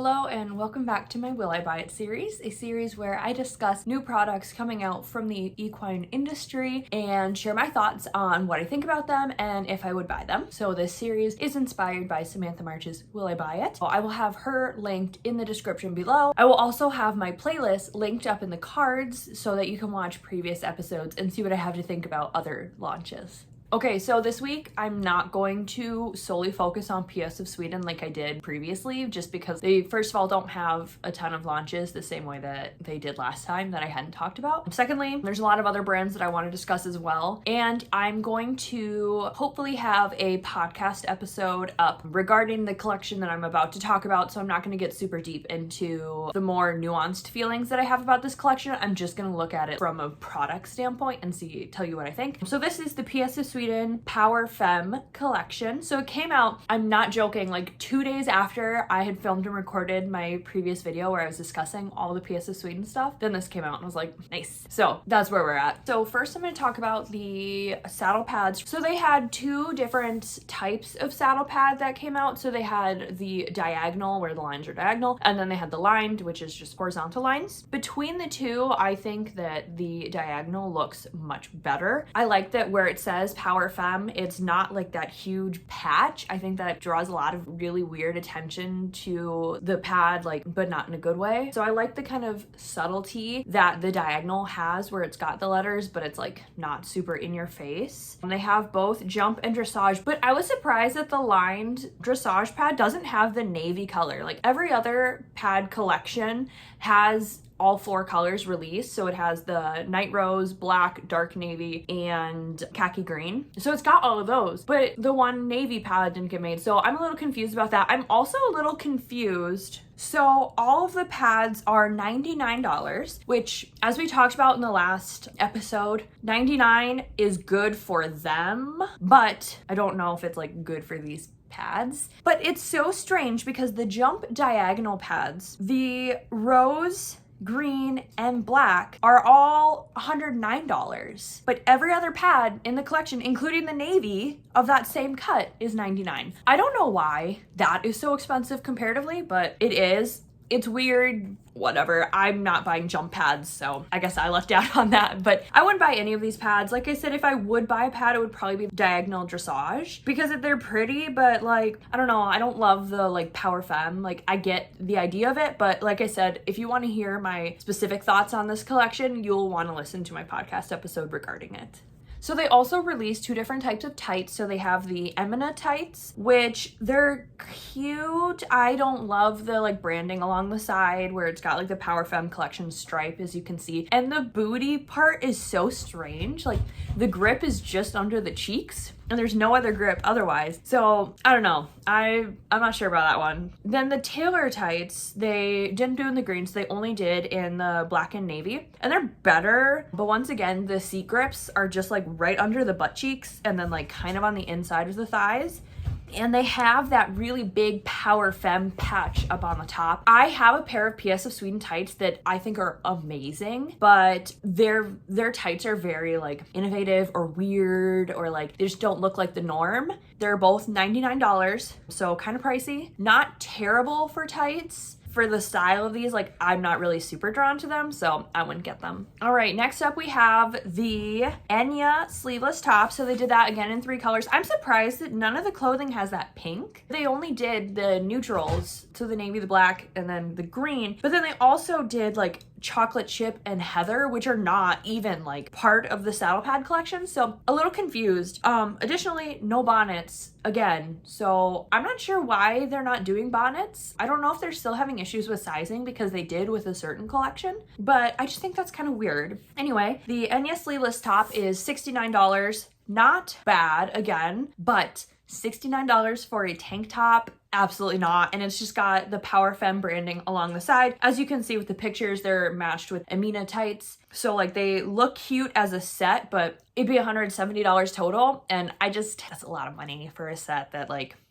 Hello and welcome back to my Will I Buy It series, a series where I discuss new products coming out from the equine industry and share my thoughts on what I think about them and if I would buy them. So this series is inspired by Samantha March's Will I Buy It? I will have her linked in the description below. I will also have my playlist linked up in the cards so that you can watch previous episodes and see what I have to think about other launches. Okay, so this week I'm not going to solely focus on PS of Sweden like I did previously, just because they, first of all, don't have a ton of launches the same way that they did last time that I hadn't talked about. Secondly, there's a lot of other brands that I want to discuss as well, and I'm going to hopefully have a podcast episode up regarding the collection that I'm about to talk about, so I'm not going to get super deep into the more nuanced feelings that I have about this collection. I'm just going to look at it from a product standpoint and tell you what I think. So this is the PS of Sweden Power Femme collection. So it came out, I'm not joking, like 2 days after I had filmed and recorded my previous video where I was discussing all the PS of Sweden stuff. Then this came out and I was like, nice. So that's where we're at. So first I'm going to talk about the saddle pads. So they had two different types of saddle pad that came out. So they had the diagonal where the lines are diagonal, and then they had the lined, which is just horizontal lines. Between the two, I think that the diagonal looks much better. I like that where it says Power Femme, it's not like that huge patch. I think that draws a lot of really weird attention to the pad, but not in a good way. So I like the kind of subtlety that the diagonal has where it's got the letters, but it's like not super in your face. And they have both jump and dressage, but I was surprised that the lined dressage pad doesn't have the navy color. Like every other pad collection has all four colors released. So it has the night rose, black, dark navy, and khaki green. So it's got all of those, but the one navy pad didn't get made. So I'm a little confused about that. I'm also a little confused. So all of the pads are $99, which, as we talked about in the last episode, $99 is good for them, but I don't know if it's like good for these pads. But it's so strange because the jump diagonal pads, the rose, green, and black are all $109, but every other pad in the collection, including the navy of that same cut, is $99. I don't know why that is so expensive comparatively, but it is. It's weird, whatever. I'm not buying jump pads, so I guess I left out on that, but I wouldn't buy any of these pads. Like I said, if I would buy a pad, it would probably be diagonal dressage because they're pretty, but I don't know. I don't love the Power Femme. I get the idea of it, but like I said, if you want to hear my specific thoughts on this collection, you'll want to listen to my podcast episode regarding it. So they also released two different types of tights. So they have the Emina tights, which they're cute. I don't love the branding along the side where it's got the Power Femme collection stripe, as you can see. And the booty part is so strange. The grip is just under the cheeks and there's no other grip otherwise. So I don't know. I'm not sure about that one. Then the tailor tights, they didn't do in the greens. They only did in the black and navy, and they're better. But once again, the seat grips are just right under the butt cheeks and then kind of on the inside of the thighs. And they have that really big Power Femme patch up on the top. I have a pair of PS of Sweden tights that I think are amazing, but their tights are very innovative or weird, or they just don't look like the norm. They're both $99, so kind of pricey. Not terrible for tights. For the style of these, I'm not really super drawn to them, so I wouldn't get them. All right, next up we have the ANKY sleeveless top. So they did that again in 3 colors. I'm surprised that none of the clothing has that pink. They only did the neutrals, so the navy, the black, and then the green. But then they also did chocolate chip and heather, which are not even part of the saddle pad collection, so a little confused. Additionally, no bonnets again, so I'm not sure why they're not doing bonnets. I don't know if they're still having issues with sizing because they did with a certain collection, but I just think that's kind of weird. Anyway, the ANKY sleeveless top is $69. Not bad again, but $69 for a tank top, absolutely not. And it's just got the Power Femme branding along the side. As you can see with the pictures, they're matched with Emina tights. So they look cute as a set, but it'd be $170 total. And that's a lot of money for a set that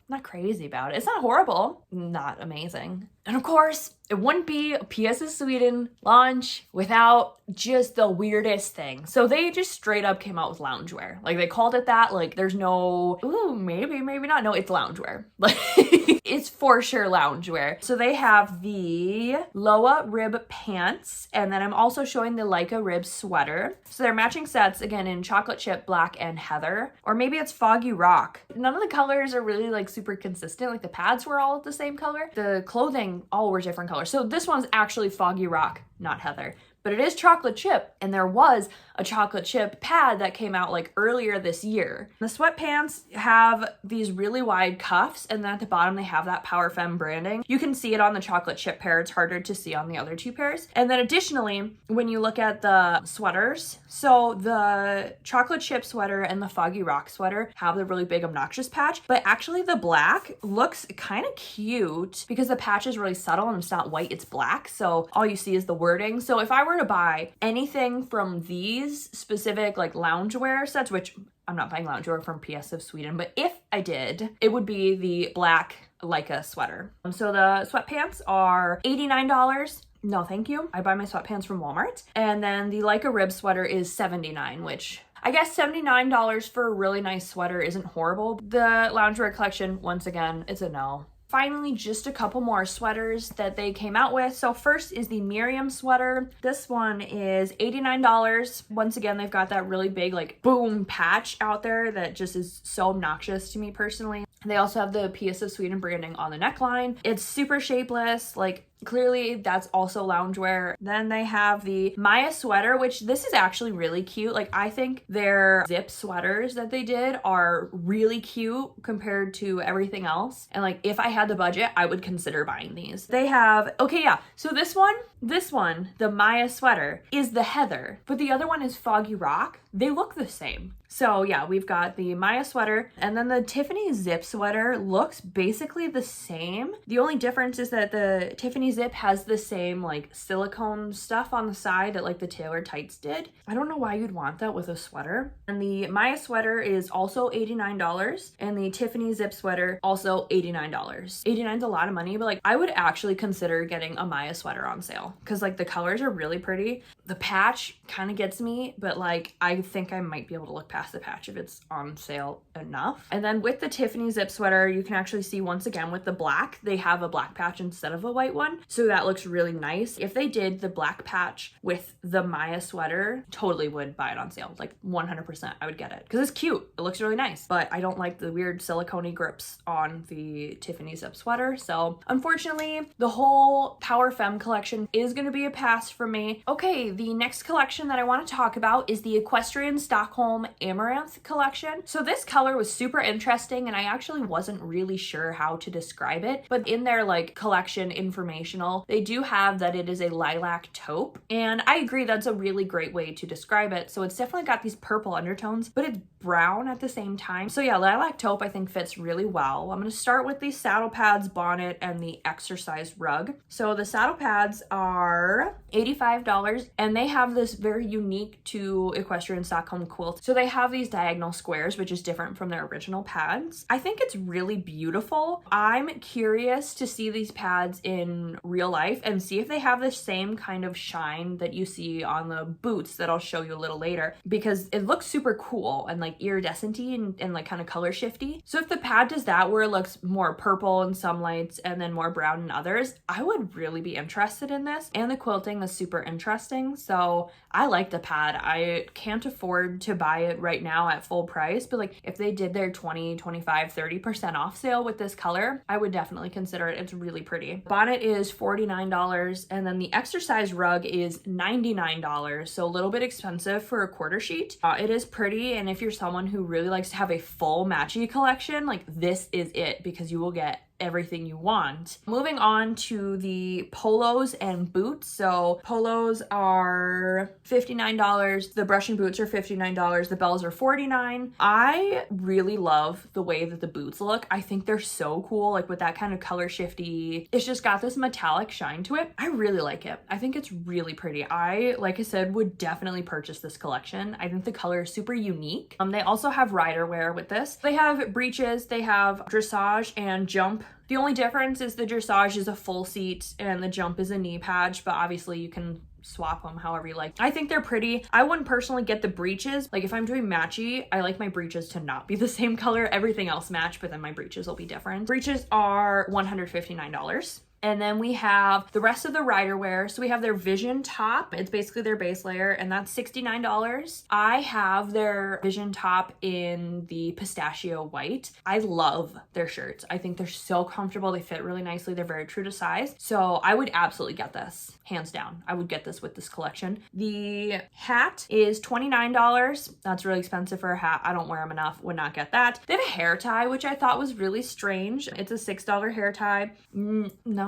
not crazy about it. It's not horrible, not amazing. And of course, it wouldn't be a PS of Sweden launch without just the weirdest thing. So they just straight up came out with loungewear. Like, they called it that. Like, there's no, ooh, maybe not. No, it's loungewear. Like, it's for sure loungewear. So they have the Loa rib pants, and then I'm also showing the Leica rib sweater. So they're matching sets, again, in chocolate chip, black, and heather. Or maybe it's foggy rock. None of the colors are really like super consistent. Like, the pads were all the same color. The clothing all were different colors. So this one's actually foggy rock, not heather. But it is chocolate chip, and there was a chocolate chip pad that came out like earlier this year. The sweatpants have these really wide cuffs, and then at the bottom they have that Power Femme branding. You can see it on the chocolate chip pair. It's harder to see on the other two pairs. And then additionally, when you look at the sweaters, so the chocolate chip sweater and the foggy rock sweater have the really big obnoxious patch, but actually the black looks kind of cute because the patch is really subtle and it's not white, it's black. So all you see is the wording. So if I were to buy anything from these specific like loungewear sets, which I'm not buying loungewear from PS of Sweden, but if I did, it would be the black Leica sweater. So the sweatpants are $89. No, thank you. I buy my sweatpants from Walmart. And then the Leica rib sweater is $79, which I guess $79 for a really nice sweater isn't horrible. The loungewear collection, once again, it's a no. Finally, just a couple more sweaters that they came out with. So first is the Miriam sweater. This one is $89. Once again, they've got that really big like boom patch out there that just is so obnoxious to me personally. They also have the PS of Sweden branding on the neckline. It's super shapeless, like clearly that's also loungewear. Then they have the Maya sweater, which this is actually really cute. Like, I think their zip sweaters that they did are really cute compared to everything else. And like, if I had the budget, I would consider buying these. They have, okay, yeah. So this one, the Maya sweater is the heather, but the other one is foggy rock. They look the same. So yeah, we've got the Maya sweater, and then the Tiffany zip sweater looks basically the same. The only difference is that the Tiffany zip has the same like silicone stuff on the side that like the Taylor tights did. I don't know why you'd want that with a sweater. And the Maya sweater is also $89, and the Tiffany zip sweater also $89. $89 is a lot of money, but like I would actually consider getting a Maya sweater on sale because like the colors are really pretty. The patch kind of gets me, but like I think I might be able to look past the patch if it's on sale enough. And then with the Tiffany zip sweater, you can actually see once again with the black, they have a black patch instead of a white one. So that looks really nice. If they did the black patch with the Maya sweater, totally would buy it on sale. Like 100% I would get it because it's cute. It looks really nice, but I don't like the weird silicone grips on the Tiffany zip sweater. So unfortunately, the whole Power Femme collection is going to be a pass for me. Okay, the next collection that I want to talk about is the Equestrian Stockholm Amaranth collection. So this color was super interesting and I actually wasn't really sure how to describe it, but in their like collection informational, they do have that it is a lilac taupe, and I agree that's a really great way to describe it. So it's definitely got these purple undertones, but it's brown at the same time. So yeah, lilac taupe I think fits really well. I'm going to start with the saddle pads, bonnet, and the exercise rug. So the saddle pads are $85, and they have this very unique to Equestrian Stockholm quilt. So they have these diagonal squares, which is different from their original pads. I think it's really beautiful. I'm curious to see these pads in real life and see if they have the same kind of shine that you see on the boots that I'll show you a little later, because it looks super cool and like iridescent-y and like kind of color shifty. So if the pad does that where it looks more purple in some lights and then more brown in others, I would really be interested in this. And the quilting is super interesting. So I like the pad. I can't afford to buy it right now at full price, but like if they did their 20, 25, 30% off sale with this color, I would definitely consider it. It's really pretty. Bonnet is $49, and then the exercise rug is $99, so a little bit expensive for a quarter sheet. It is pretty, and if you're someone who really likes to have a full matchy collection, like this is it, because you will get everything you want. Moving on to the polos and boots. So polos are $59, the brush and boots are $59, the bells are $49. I really love the way that the boots look. I think they're so cool, like with that kind of color shifty, it's just got this metallic shine to it. I really like it. I think it's really pretty. I, like I said, would definitely purchase this collection. I think the color is super unique. They also have rider wear with this. They have breeches, they have dressage and jump The only difference is the dressage is a full seat and the jump is a knee patch, but obviously you can swap them however you like. I think they're pretty. I wouldn't personally get the breeches. Like if I'm doing matchy, I like my breeches to not be the same color. Everything else match, but then my breeches will be different. Breeches are $159. And then we have the rest of the rider wear. So we have their Vision top. It's basically their base layer, and that's $69. I have their Vision top in the pistachio white. I love their shirts. I think they're so comfortable. They fit really nicely. They're very true to size. So I would absolutely get this, hands down. I would get this with this collection. The hat is $29. That's really expensive for a hat. I don't wear them enough. Would not get that. They have a hair tie, which I thought was really strange. It's a $6 hair tie. No.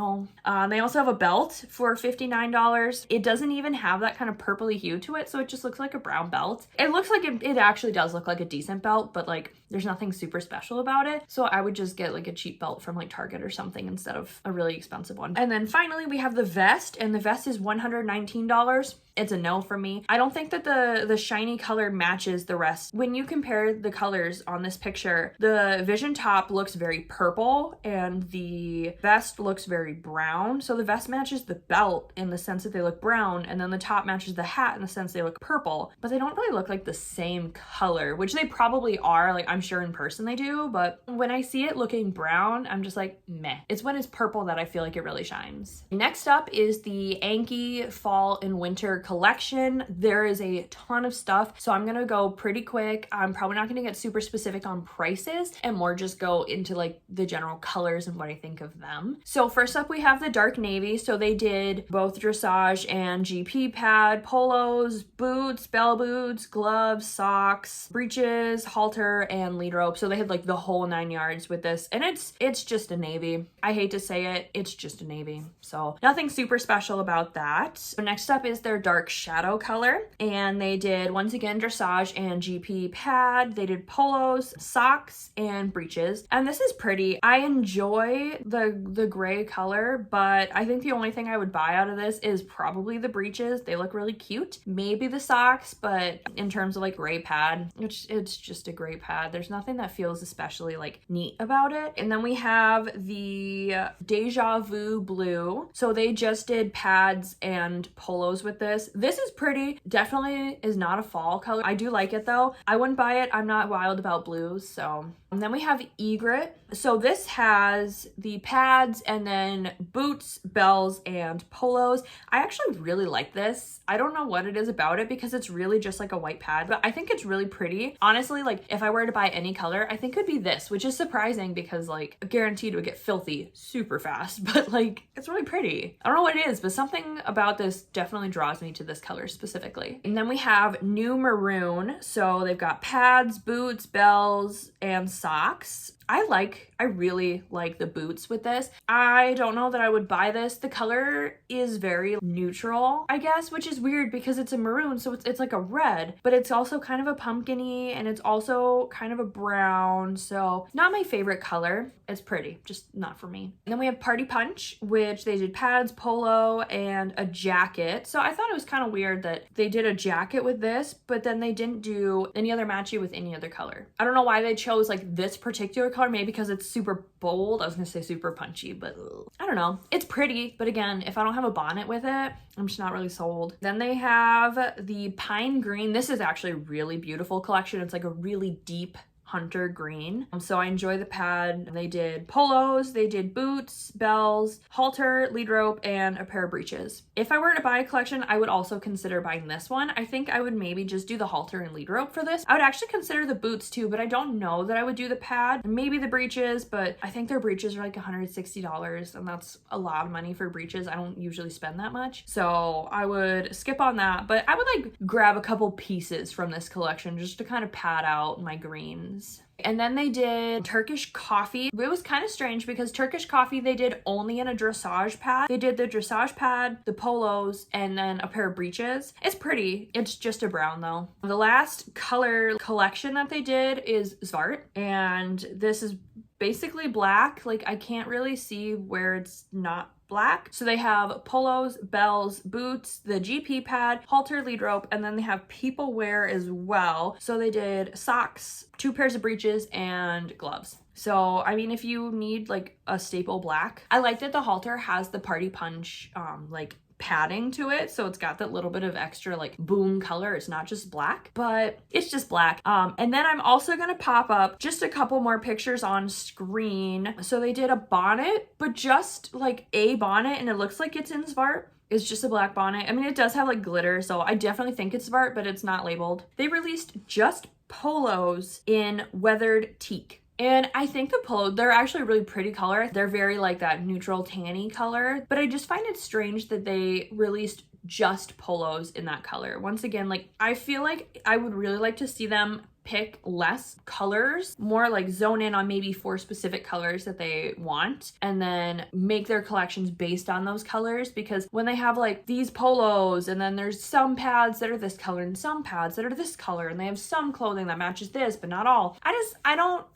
They also have a belt for $59. It doesn't even have that kind of purpley hue to it, so it just looks like a brown belt. It looks like it actually does look like a decent belt, but like there's nothing super special about it. So I would just get like a cheap belt from like Target or something instead of a really expensive one. And then finally we have the vest, and the vest is $119. It's a no for me. I don't think that the shiny color matches the rest. When you compare the colors on this picture, the Vision top looks very purple and the vest looks very brown. So the vest matches the belt in the sense that they look brown, and then the top matches the hat in the sense they look purple, but they don't really look like the same color, which they probably are. Like I'm sure in person they do, but when I see it looking brown, I'm just like, meh. It's when it's purple that I feel like it really shines. Next up is the ANKY fall and winter collection. There is a ton of stuff, so I'm gonna go pretty quick. I'm probably not gonna get super specific on prices and more just go into like the general colors and what I think of them. So first up we have the dark navy. So they did both dressage and GP pad, polos, boots, bell boots, gloves, socks, breeches, halter, and lead rope. So they had like the whole 9 yards with this, and it's just a navy. I hate to say it, it's just a navy. So nothing super special about that. So next up is their dark shadow color, and they did once again dressage and GP pad. They did polos, socks, and breeches, and this is pretty. I enjoy the gray color, but I think the only thing I would buy out of this is probably the breeches. They look really cute. Maybe the socks, but in terms of like gray pad, it's just a gray pad. There's nothing that feels especially like neat about it. And then we have the Deja Vu blue. So they just did pads and polos with this. This is pretty. Definitely is not a fall color. I do like it though. I wouldn't buy it. I'm not wild about blues. So, and then we have Egret. So this has the pads and then boots, bells, and polos. I actually really like this. I don't know what it is about it because it's really just like a white pad, but I think it's really pretty. Honestly, like if I were to buy any color, I think it would be this, which is surprising because like guaranteed it would get filthy super fast, but like it's really pretty. I don't know what it is, but something about this definitely draws me to this color specifically. And then we have new maroon. So they've got pads, boots, bells, and socks. I really like the boots with this. I don't know that I would buy this. The color is very neutral, I guess, which is weird because it's a maroon, so it's like a red, but it's also kind of a pumpkin-y and it's also kind of a brown, so not my favorite color. It's pretty, just not for me. And then we have Party Punch, which they did pads, polo, and a jacket. So I thought it was kind of weird that they did a jacket with this, but then they didn't do any other matchy with any other color. I don't know why they chose like this particular color, maybe because it's super bold. I was gonna say super punchy, but I don't know. It's pretty, but again, if I don't have a bonnet with it, I'm just not really sold. Then they have the Pine Green. This is actually a really beautiful collection. It's like a really deep hunter green. So I enjoy the pad. They did polos, they did boots, bells, halter, lead rope, and a pair of breeches. If I were to buy a collection, I would also consider buying this one. I think I would maybe just do the halter and lead rope for this. I would actually consider the boots too, but I don't know that I would do the pad. Maybe the breeches, but I think their breeches are like $160, and that's a lot of money for breeches. I don't usually spend that much. So I would skip on that, but I would like grab a couple pieces from this collection just to kind of pad out my greens. And then they did Turkish Coffee. It was kind of strange because Turkish Coffee they did only in a dressage pad. They did the dressage pad, the polos, and then a pair of breeches. It's pretty. It's just a brown though. The last color collection that they did is Svart, and this is basically black. Like I can't really see where it's not black. So they have polos, bells, boots, the GP pad, halter, lead rope, and then they have people wear as well. So they did socks, 2 pairs of breeches, and gloves. So, I mean, if you need like a staple black, I like that the halter has the Party Punch like padding to it, so it's got that little bit of extra like boom color. It's not just black, but it's just black. And then I'm also gonna pop up just a couple more pictures on screen. So they did a bonnet, but just like a bonnet, and it looks like it's in Svart. It's just a black bonnet. I mean, it does have like glitter, so I definitely think it's Svart, but it's not labeled. They released just polos in weathered teak. And I think the polo, they're actually a really pretty color. They're very like that neutral tanny color, but I just find it strange that they released just polos in that color. Once again, like I feel like I would really like to see them pick less colors, more like zone in on maybe 4 specific colors that they want, and then make their collections based on those colors. Because when they have like these polos, and then there's some pads that are this color and some pads that are this color, and they have some clothing that matches this but not all,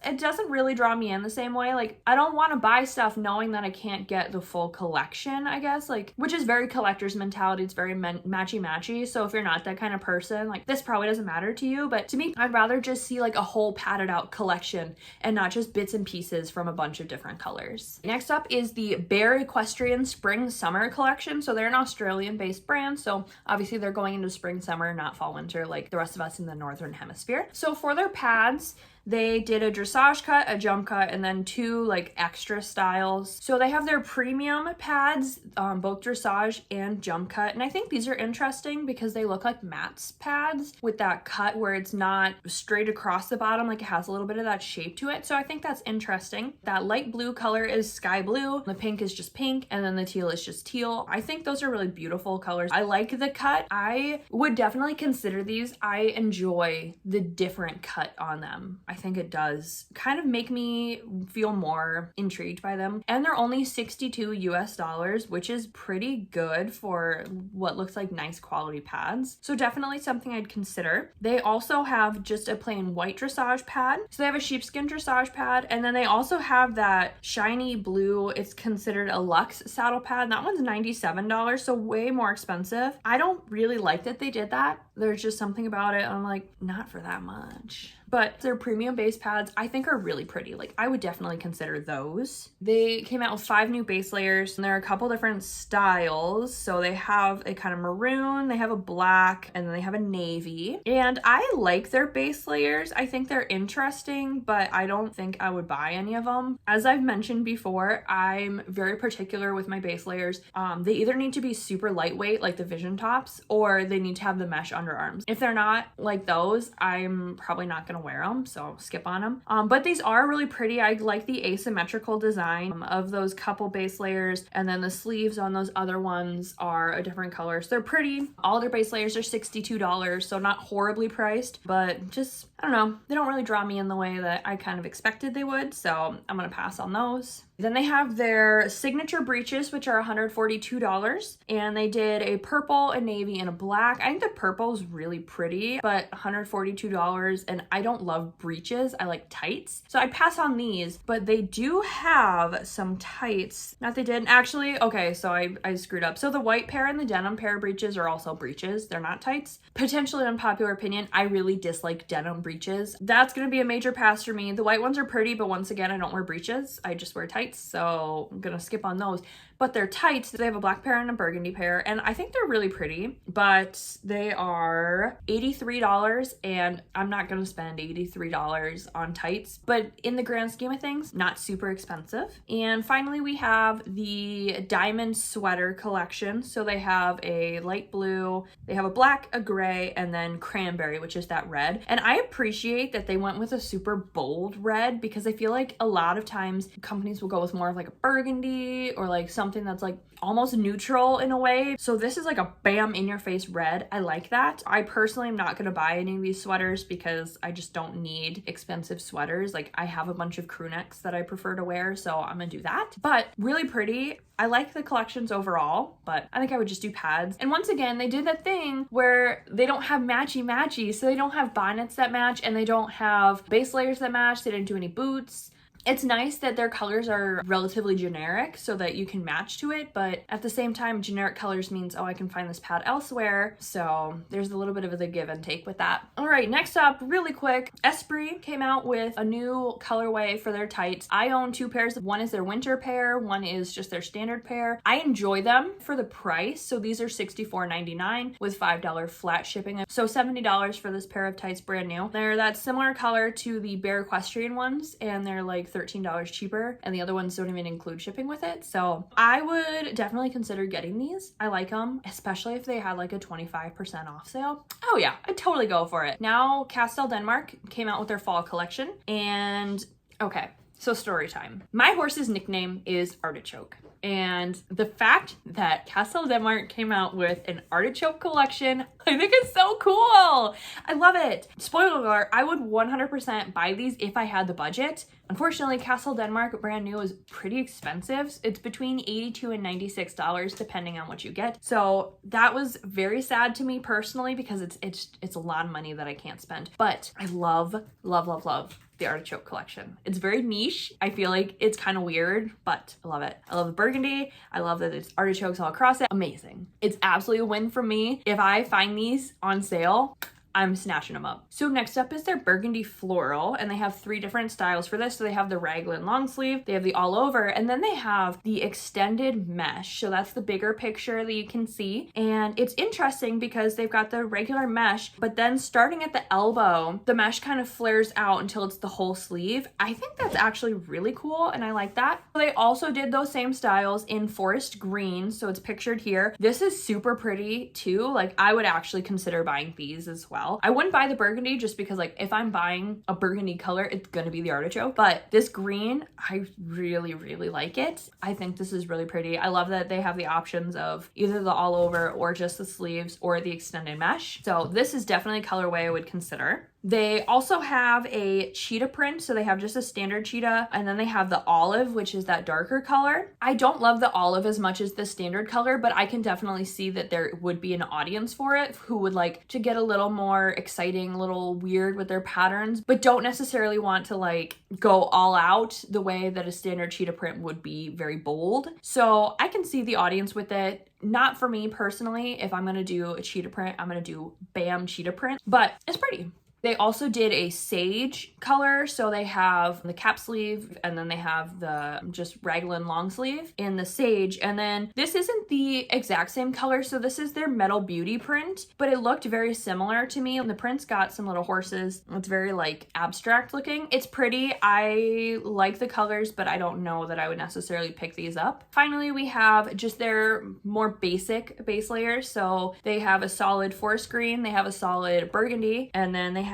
it doesn't really draw me in the same way. Like I don't want to buy stuff knowing that I can't get the full collection, I guess, like, which is very collector's mentality. It's very matchy. So if you're not that kind of person, like this probably doesn't matter to you, but to me, I'd rather just see like a whole padded out collection and not just bits and pieces from a bunch of different colors. Next up is the Bear Equestrian Spring Summer collection. So they're an Australian based brand, so obviously they're going into spring summer, not fall winter like the rest of us in the northern hemisphere. So for their pads, they did a dressage cut, a jump cut, and then 2 like extra styles. So they have their premium pads, both dressage and jump cut. And I think these are interesting because they look like Matt's pads with that cut where it's not straight across the bottom, like it has a little bit of that shape to it. So I think that's interesting. That light blue color is sky blue, the pink is just pink, and then the teal is just teal. I think those are really beautiful colors. I like the cut. I would definitely consider these. I enjoy the different cut on them. I think it does kind of make me feel more intrigued by them. And they're only $62 US, which is pretty good for what looks like nice quality pads. So definitely something I'd consider. They also have just a plain white dressage pad. So they have a sheepskin dressage pad, and then they also have that shiny blue, it's considered a luxe saddle pad. That one's $97, so way more expensive. I don't really like that they did that. There's just something about it. I'm like, not for that much. But their premium base pads I think are really pretty. Like I would definitely consider those. They came out with 5 new base layers, and there are a couple different styles. So they have a kind of maroon, they have a black, and then they have a navy. And I like their base layers. I think they're interesting, but I don't think I would buy any of them. As I've mentioned before, I'm very particular with my base layers. They either need to be super lightweight like the Vision tops, or they need to have the mesh underarms. If they're not like those, I'm probably not gonna wear them, so skip on them. But these are really pretty. I like the asymmetrical design of those couple base layers, and then the sleeves on those other ones are a different color. So they're pretty. All their base layers are $62, so not horribly priced, but just, I don't know, they don't really draw me in the way that I kind of expected they would, so I'm gonna pass on those. Then they have their signature breeches, which are $142, and they did a purple, a navy, and a black. I think the purple is really pretty, but $142, and I don't love breeches. I like tights, so I'd pass on these, but they do have some tights. Not they didn't. Actually, okay, so I screwed up. So the white pair and the denim pair of breeches are also breeches. They're not tights. Potentially unpopular opinion, I really dislike denim breeches. That's gonna be a major pass for me. The white ones are pretty, but once again, I don't wear breeches. I just wear tights. So I'm gonna skip on those. But they're tights. They have a black pair and a burgundy pair, and I think they're really pretty, but they are $83, and I'm not gonna spend $83 on tights, but in the grand scheme of things, not super expensive. And finally, we have the diamond sweater collection. So they have a light blue, they have a black, a gray, and then cranberry, which is that red. And I appreciate that they went with a super bold red, because I feel like a lot of times companies will go with more of like a burgundy or like something that's like almost neutral in a way. So this is like a bam in your face red. I like that. I personally am not going to buy any of these sweaters because I just don't need expensive sweaters. Like I have a bunch of crew necks that I prefer to wear, so I'm gonna do that. But really pretty. I like the collections overall, but I think I would just do pads. And once again, they did that thing where they don't have matchy, so they don't have bonnets that match, and they don't have base layers that match. They didn't do any boots. It's nice that their colors are relatively generic so that you can match to it, but at the same time, generic colors means, oh, I can find this pad elsewhere. So there's a little bit of the give and take with that. All right, next up, really quick, Espirit came out with a new colorway for their tights. I own 2 pairs. One is their winter pair, one is just their standard pair. I enjoy them for the price. So these are $64.99 with $5 flat shipping. So $70 for this pair of tights, brand new. They're that similar color to the Bare Equestrian ones, and they're like $13 cheaper, and the other ones don't even include shipping with it. So I would definitely consider getting these. I like them, especially if they had like a 25% off sale. Oh yeah, I'd totally go for it. Now Kastel Denmark came out with their fall collection, and okay, so story time. My horse's nickname is Artichoke. And the fact that Kastel Denmark came out with an artichoke collection, I think it's so cool. I love it. Spoiler alert, I would 100% buy these if I had the budget. Unfortunately, Kastel Denmark brand new is pretty expensive. It's between $82 and $96 depending on what you get. So that was very sad to me personally because it's a lot of money that I can't spend. But I love the artichoke collection. It's very niche. I feel like it's kind of weird, but I love it. I love the burgundy. I love that it's artichokes all across it. Amazing. It's absolutely a win for me. If I find these on sale, I'm snatching them up. So next up is their burgundy floral, and they have 3 different styles for this. So they have the raglan long sleeve, they have the all over, and then they have the extended mesh. So that's the bigger picture that you can see. And it's interesting because they've got the regular mesh, but then starting at the elbow, the mesh kind of flares out until it's the whole sleeve. I think that's actually really cool, and I like that. They also did those same styles in forest green, so it's pictured here. This is super pretty too. Like, I would actually consider buying these as well. I wouldn't buy the burgundy just because, like, if I'm buying a burgundy color, it's gonna be the artichoke. But this green, I really like it. I think this is really pretty. I love that they have the options of either the all over or just the sleeves or the extended mesh. So this is definitely a colorway I would consider. They also have a cheetah print, so they have just a standard cheetah, and then they have the olive, which is that darker color. I don't love the olive as much as the standard color, but I can definitely see that there would be an audience for it who would like to get a little more exciting, a little weird with their patterns, but don't necessarily want to like go all out the way that a standard cheetah print would be very bold. So I can see the audience with it. Not for me personally. If I'm gonna do a cheetah print, I'm gonna do Bam cheetah print, but it's pretty. They also did a sage color, so they have the cap sleeve and then they have the just raglan long sleeve in the sage, and then this isn't the exact same color, so this is their Metal Beauty print, but it looked very similar to me. The print's got some little horses. It's very like abstract looking. It's pretty. I like the colors, but I don't know that I would necessarily pick these up. Finally, we have just their more basic base layers. So they have a solid forest green, they have a solid burgundy, and then they have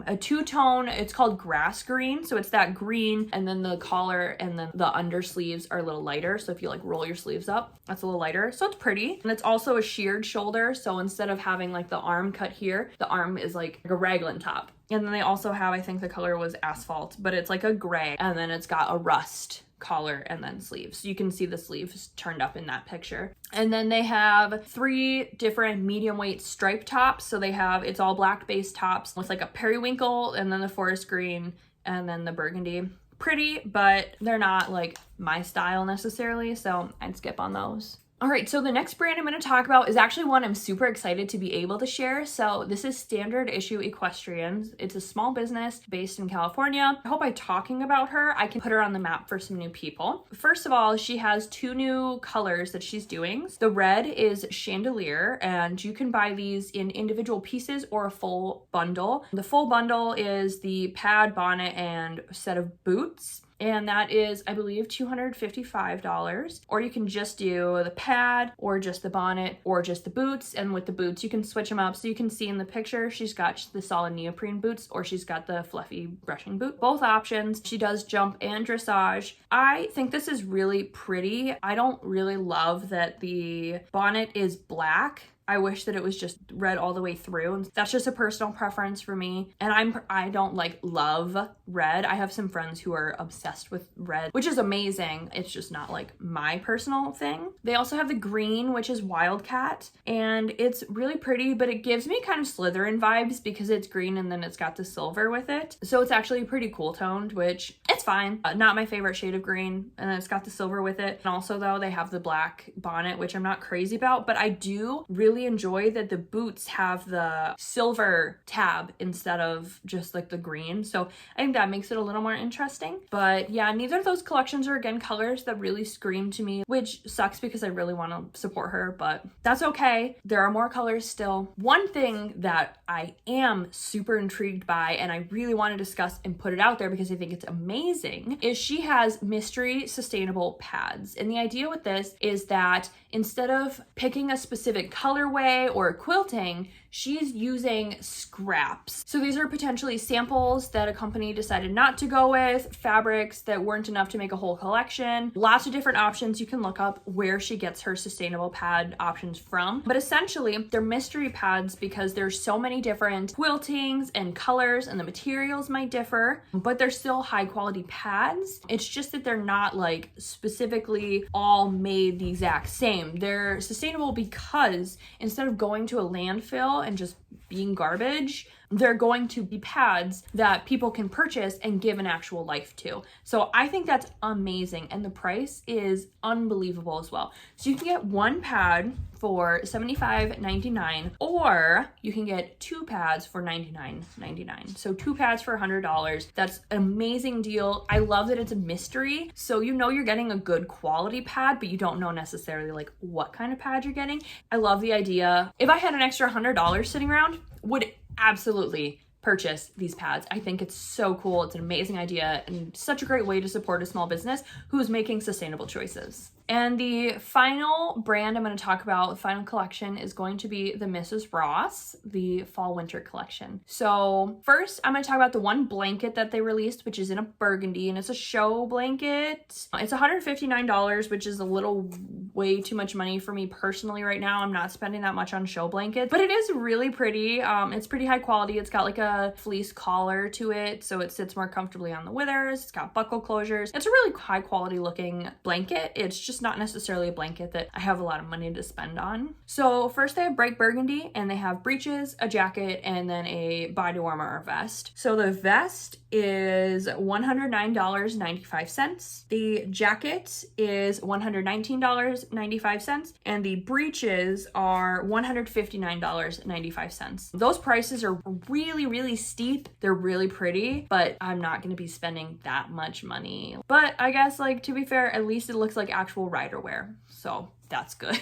a 2-tone, it's called grass green. So it's that green, and then the collar and then the under sleeves are a little lighter. So if you like roll your sleeves up, that's a little lighter. So it's pretty. And it's also a sheared shoulder. So instead of having like the arm cut here, the arm is like a raglan top. And then they also have, I think the color was asphalt, but it's like a gray, and then it's got a rust collar and then sleeves. So you can see the sleeves turned up in that picture. And then they have 3 different medium weight stripe tops. So they have, it's all black base tops with like a periwinkle, and then the forest green, and then the burgundy. Pretty, but they're not like my style necessarily, so I'd skip on those. All right, so the next brand I'm going to talk about is actually one I'm super excited to be able to share. So this is Standard Issue Equestrian. It's a small business based in California. I hope by talking about her, I can put her on the map for some new people. First of all, she has 2 new colors that she's doing. The red is Chandelier, and you can buy these in individual pieces or a full bundle. The full bundle is the pad, bonnet, and set of boots. And that is, I believe, $255. Or you can just do the pad or just the bonnet or just the boots. And with the boots, you can switch them up. So you can see in the picture, she's got the solid neoprene boots or she's got the fluffy brushing boot. Both options. She does jump and dressage. I think this is really pretty. I don't really love that the bonnet is black. I wish that it was just red all the way through. That's just a personal preference for me. And I don't like love red. I have some friends who are obsessed with red, which is amazing. It's just not like my personal thing. They also have the green, which is Wildcat, and it's really pretty, but it gives me kind of Slytherin vibes because it's green and then it's got the silver with it. So it's actually pretty cool toned, which it's It's fine. Not my favorite shade of green. And then it's got the silver with it. And also though, they have the black bonnet, which I'm not crazy about, but I do really enjoy that the boots have the silver tab instead of just like the green. So I think that makes it a little more interesting. But yeah, neither of those collections are again colors that really scream to me, which sucks because I really want to support her, but that's okay. There are more colors still. One thing that I am super intrigued by and I really want to discuss and put it out there because I think it's amazing is she has mystery sustainable pads. And the idea with this is that instead of picking a specific colorway or quilting, she's using scraps. So these are potentially samples that a company decided not to go with, fabrics that weren't enough to make a whole collection, lots of different options. You can look up where she gets her sustainable pad options from. But essentially, they're mystery pads because there's so many different quiltings and colors and the materials might differ, but they're still high quality pads. It's just that they're not like specifically all made the exact same. They're sustainable because instead of going to a landfill and just being garbage, they're going to be pads that people can purchase and give an actual life to. So I think that's amazing. And the price is unbelievable as well. So you can get one pad for $75.99 or you can get two pads for $99.99. So two pads for $100. That's an amazing deal. I love that it's a mystery. So you know you're getting a good quality pad, but you don't know necessarily like what kind of pad you're getting. I love the idea. If I had an extra $100 sitting around, would absolutely purchase these pads. I think it's so cool. It's an amazing idea and such a great way to support a small business who's making sustainable choices. And the final brand I'm going to talk about, the final collection, is going to be the Mrs. Ross, the fall winter collection. So first I'm going to talk about the one blanket that they released, which is in a burgundy, and it's a show blanket. It's $159, which is a little way too much money for me personally right now. I'm not spending that much on show blankets, but it is really pretty. It's pretty high quality. It's got like a fleece collar to it, so it sits more comfortably on the withers. It's got buckle closures. It's a really high quality looking blanket. It's just not necessarily a blanket that I have a lot of money to spend on. So first they have bright burgundy and they have breeches, a jacket, and then a body warmer or vest. So the vest is $109.95. The jacket is $119.95 and the breeches are $159.95. Those prices are really steep. They're really pretty, but I'm not going to be spending that much money. But I guess, like, to be fair, at least it looks like actual rider wear, so that's good.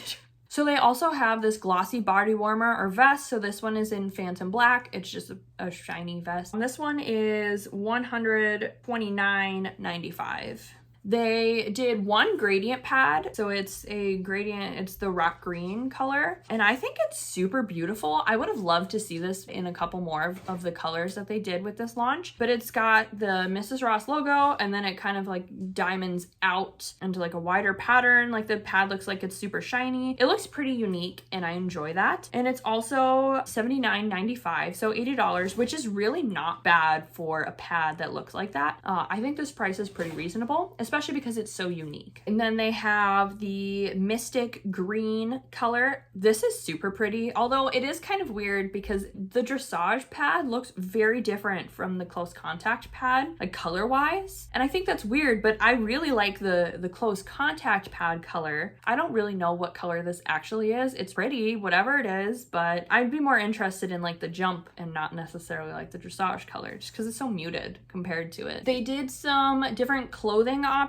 So they also have this glossy body warmer or vest. So this one is in Phantom Black. It's just a shiny vest. And this one is $129.95. They did one gradient pad. So it's a gradient, it's the rock green color. And I think it's super beautiful. I would have loved to see this in a couple more of the colors that they did with this launch. But it's got the Mrs. Ross logo and then it kind of like diamonds out into like a wider pattern. Like the pad looks like it's super shiny. It looks pretty unique and I enjoy that. And it's also $79.95, so $80, which is really not bad for a pad that looks like that. I think this price is pretty reasonable, especially because it's so unique. And then they have the Mystic Green color. This is super pretty, although it is kind of weird because the dressage pad looks very different from the close contact pad, like color-wise. And I think that's weird, but I really like the close contact pad color. I don't really know what color this actually is. It's pretty, whatever it is, but I'd be more interested in like the jump and not necessarily like the dressage color, just because it's so muted compared to it. They did some different clothing options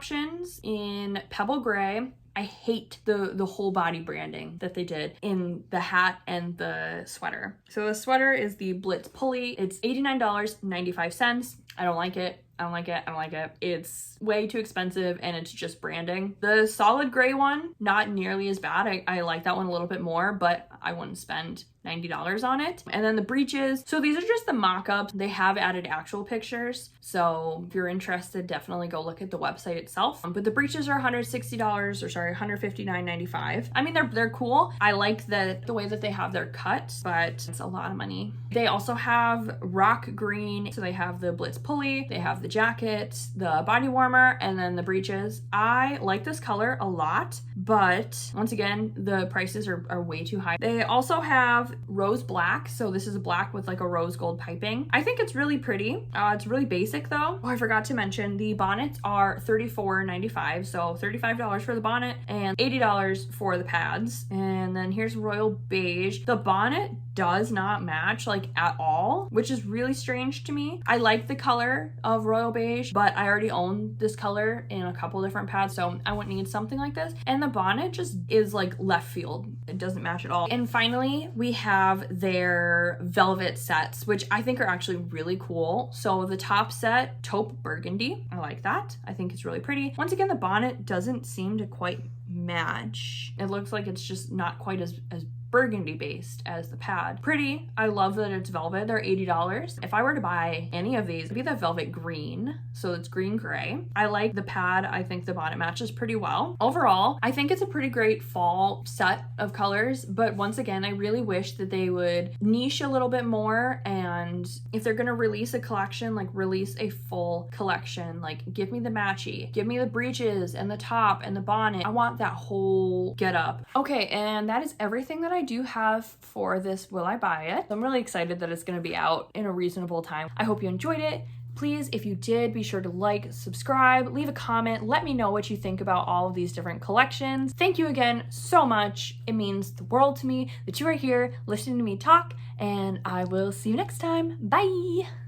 in Pebble Gray. I hate the whole body branding that they did in the hat and the sweater. So the sweater is the Blitz Pulley. It's $89.95. I don't like it. I don't like it. I don't like it. It's way too expensive and it's just branding. The solid gray one, not nearly as bad. I like that one a little bit more, but I wouldn't spend $90 on it. And then the breeches. So these are just the mock-ups. They have added actual pictures. So if you're interested, definitely go look at the website itself. But the breeches are $159.95. I mean, they're cool. I like the way that they have their cut, but it's a lot of money. They also have rock green. So they have the Blitz Pulley. They have have the jacket, the body warmer, and then the breeches. I like this color a lot, but once again, the prices are way too high. They also have rose black, so this is a black with like a rose gold piping. I think it's really pretty. It's really basic though. Oh, I forgot to mention the bonnets are $34.95, so $35 for the bonnet and $80 for the pads. And then here's royal beige. The bonnet does not match like at all, which is really strange to me. I like the color of royal beige, but I already own this color in a couple different pads, so I wouldn't need something like this. And the bonnet just is like left field. It doesn't match at all. And finally, we have their velvet sets, which I think are actually really cool. So the top set, taupe burgundy. I like that. I think it's really pretty. Once again, the bonnet doesn't seem to quite match. It looks like it's just not quite as burgundy based as the pad. Pretty. I love that it's velvet. They're $80. If I were to buy any of these, it'd be the velvet green. So it's green gray. I like the pad. I think the bonnet matches pretty well. Overall, I think it's a pretty great fall set of colors, but once again, I really wish that they would niche a little bit more, and if they're gonna release a collection, like release a full collection. Like give me the matchy, give me the breeches and the top and the bonnet. I want that whole get up. Okay, and that is everything that I do have for this Will I Buy It. I'm really excited that it's going to be out in a reasonable time. I hope you enjoyed it. Please, if you did, be sure to like, subscribe, leave a comment, let me know what you think about all of these different collections. Thank you again so much. It means the world to me that you are here listening to me talk, and I will see you next time. Bye!